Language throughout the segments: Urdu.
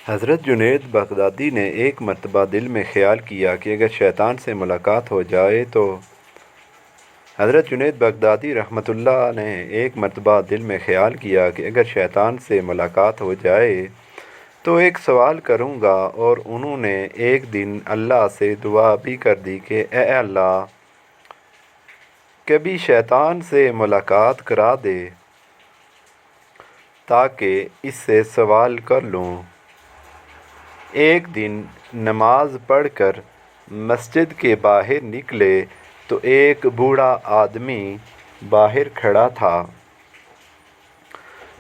حضرت جنید بغدادی نے ایک مرتبہ دل میں خیال کیا کہ اگر شیطان سے ملاقات ہو جائے تو حضرت جنید بغدادی رحمۃ اللہ نے ایک مرتبہ دل میں خیال کیا کہ اگر شیطان سے ملاقات ہو جائے تو ایک سوال کروں گا، اور انہوں نے ایک دن اللہ سے دعا بھی کر دی کہ اے اللہ، کبھی شیطان سے ملاقات کرا دے تاکہ اس سے سوال کر لوں۔ ایک دن نماز پڑھ کر مسجد کے باہر نکلے تو ایک بوڑھا آدمی باہر کھڑا تھا۔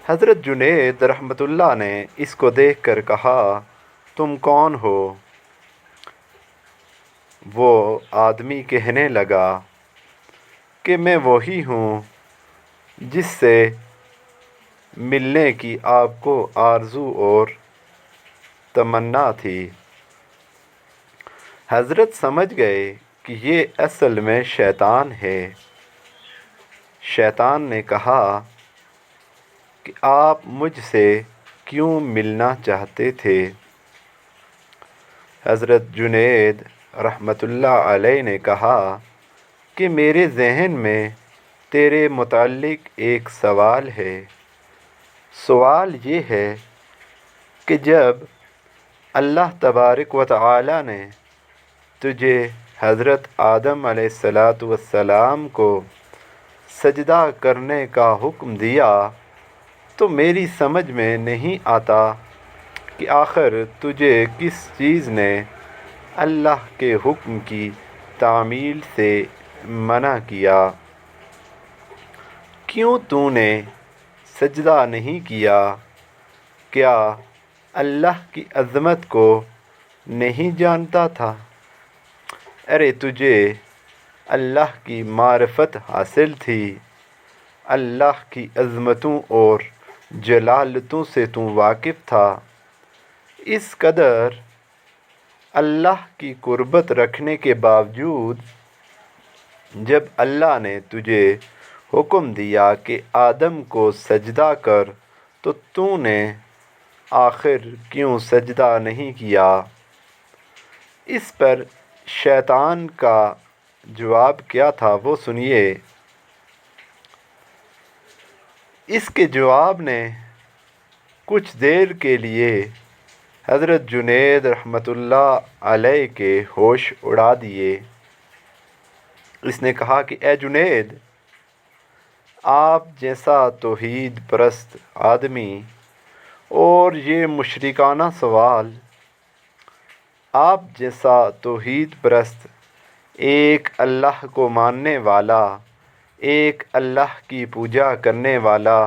حضرت جنید رحمۃ اللہ نے اس کو دیکھ کر کہا، تم کون ہو؟ وہ آدمی کہنے لگا کہ میں وہی ہوں جس سے ملنے کی آپ کو آرزو اور تمنا تھی۔ حضرت سمجھ گئے کہ یہ اصل میں شیطان ہے۔ شیطان نے کہا کہ آپ مجھ سے کیوں ملنا چاہتے تھے؟ حضرت جنید رحمۃ اللہ علیہ نے کہا کہ میرے ذہن میں تیرے متعلق ایک سوال ہے۔ سوال یہ ہے کہ جب اللہ تبارک و تعالی نے تجھے حضرت آدم علیہ السلام کو سجدہ کرنے کا حکم دیا تو میری سمجھ میں نہیں آتا کہ آخر تجھے کس چیز نے اللہ کے حکم کی تعمیل سے منع کیا؟ کیوں تو نے سجدہ نہیں کیا؟ کیا اللہ کی عظمت کو نہیں جانتا تھا؟ ارے تجھے اللہ کی معرفت حاصل تھی، اللہ کی عظمتوں اور جلالتوں سے تو واقف تھا۔ اس قدر اللہ کی قربت رکھنے کے باوجود جب اللہ نے تجھے حکم دیا کہ آدم کو سجدہ کر تو نے آخر کیوں سجدہ نہیں کیا؟ اس پر شیطان کا جواب کیا تھا وہ سنیے۔ اس کے جواب نے کچھ دیر کے لیے حضرت جنید رحمۃ اللہ علیہ کے ہوش اڑا دیے۔ اس نے کہا کہ اے جنید، آپ جیسا توحید پرست آدمی اور یہ مشرکانہ سوال، آپ جیسا توحید پرست، ایک اللہ کو ماننے والا، ایک اللہ کی پوجا کرنے والا،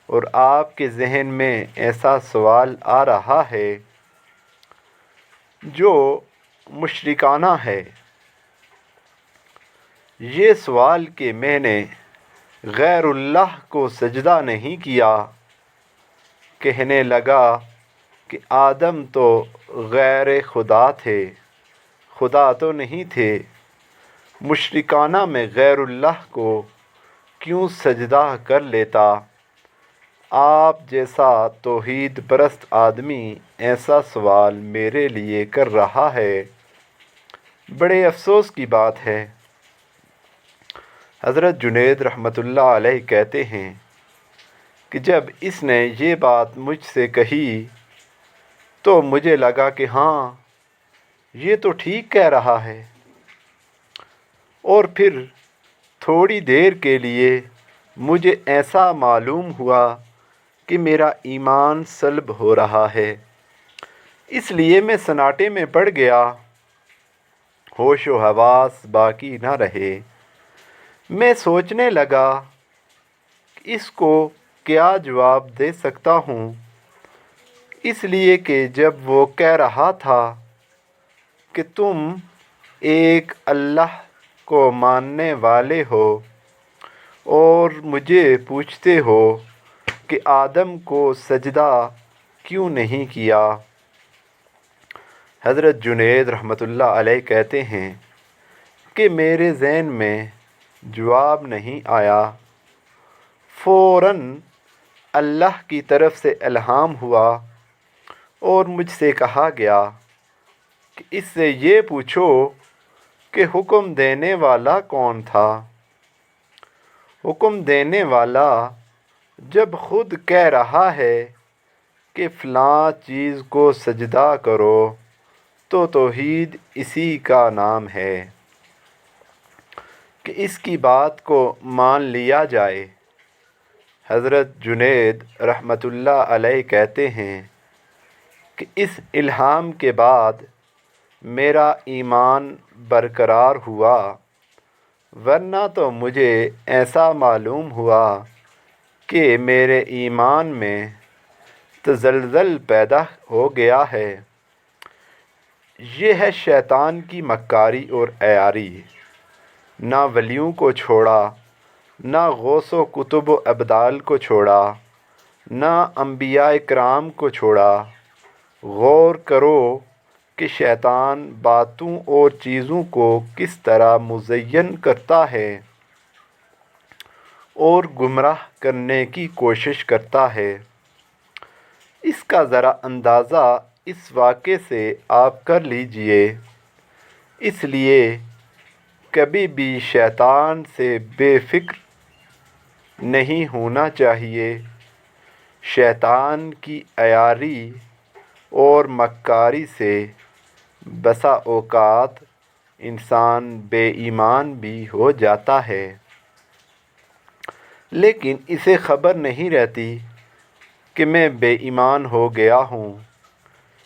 اور آپ کے ذہن میں ایسا سوال آ رہا ہے جو مشرکانہ ہے۔ یہ سوال کہ میں نے غیر اللہ کو سجدہ نہیں کیا، کہنے لگا کہ آدم تو غیر خدا تھے، خدا تو نہیں تھے۔ مشرکانہ میں غیر اللہ کو کیوں سجدہ کر لیتا؟ آپ جیسا توحید پرست آدمی ایسا سوال میرے لیے کر رہا ہے، بڑے افسوس کی بات ہے۔ حضرت جنید رحمۃ اللہ علیہ کہتے ہیں کہ جب اس نے یہ بات مجھ سے کہی تو مجھے لگا کہ ہاں، یہ تو ٹھیک کہہ رہا ہے، اور پھر تھوڑی دیر کے لیے مجھے ایسا معلوم ہوا کہ میرا ایمان سلب ہو رہا ہے۔ اس لیے میں سناٹے میں پڑ گیا، ہوش و حواس باقی نہ رہے۔ میں سوچنے لگا کہ اس کو کیا جواب دے سکتا ہوں، اس لیے کہ جب وہ کہہ رہا تھا کہ تم ایک اللہ کو ماننے والے ہو اور مجھے پوچھتے ہو کہ آدم کو سجدہ کیوں نہیں کیا؟ حضرت جنید رحمۃ اللہ علیہ کہتے ہیں کہ میرے ذہن میں جواب نہیں آیا۔ فوراً اللہ کی طرف سے الہام ہوا اور مجھ سے کہا گیا کہ اس سے یہ پوچھو کہ حکم دینے والا کون تھا۔ حکم دینے والا جب خود کہہ رہا ہے کہ فلاں چیز کو سجدہ کرو تو توحید اسی کا نام ہے کہ اس کی بات کو مان لیا جائے۔ حضرت جنید رحمۃ اللہ علیہ کہتے ہیں کہ اس الہام کے بعد میرا ایمان برقرار ہوا، ورنہ تو مجھے ایسا معلوم ہوا کہ میرے ایمان میں تزلزل پیدا ہو گیا ہے۔ یہ ہے شیطان کی مکاری اور عیاری، نہ ولیوں کو چھوڑا، نہ غوث و کتب و ابدال کو چھوڑا، نہ انبیاء کرام کو چھوڑا۔ غور کرو کہ شیطان باتوں اور چیزوں کو کس طرح مزین کرتا ہے اور گمراہ کرنے کی کوشش کرتا ہے۔ اس کا ذرا اندازہ اس واقعے سے آپ کر لیجئے۔ اس لیے کبھی بھی شیطان سے بے فکر نہیں ہونا چاہیے۔ شیطان کی عیاری اور مکاری سے بسا اوقات انسان بے ایمان بھی ہو جاتا ہے، لیکن اسے خبر نہیں رہتی کہ میں بے ایمان ہو گیا ہوں۔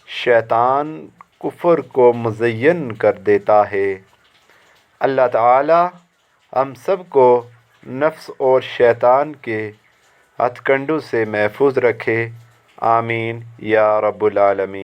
شیطان کفر کو مزین کر دیتا ہے۔ اللہ تعالی ہم سب کو نفس اور شیطان کے ہتھ کنڈوں سے محفوظ رکھے۔ آمین یا رب العالمین۔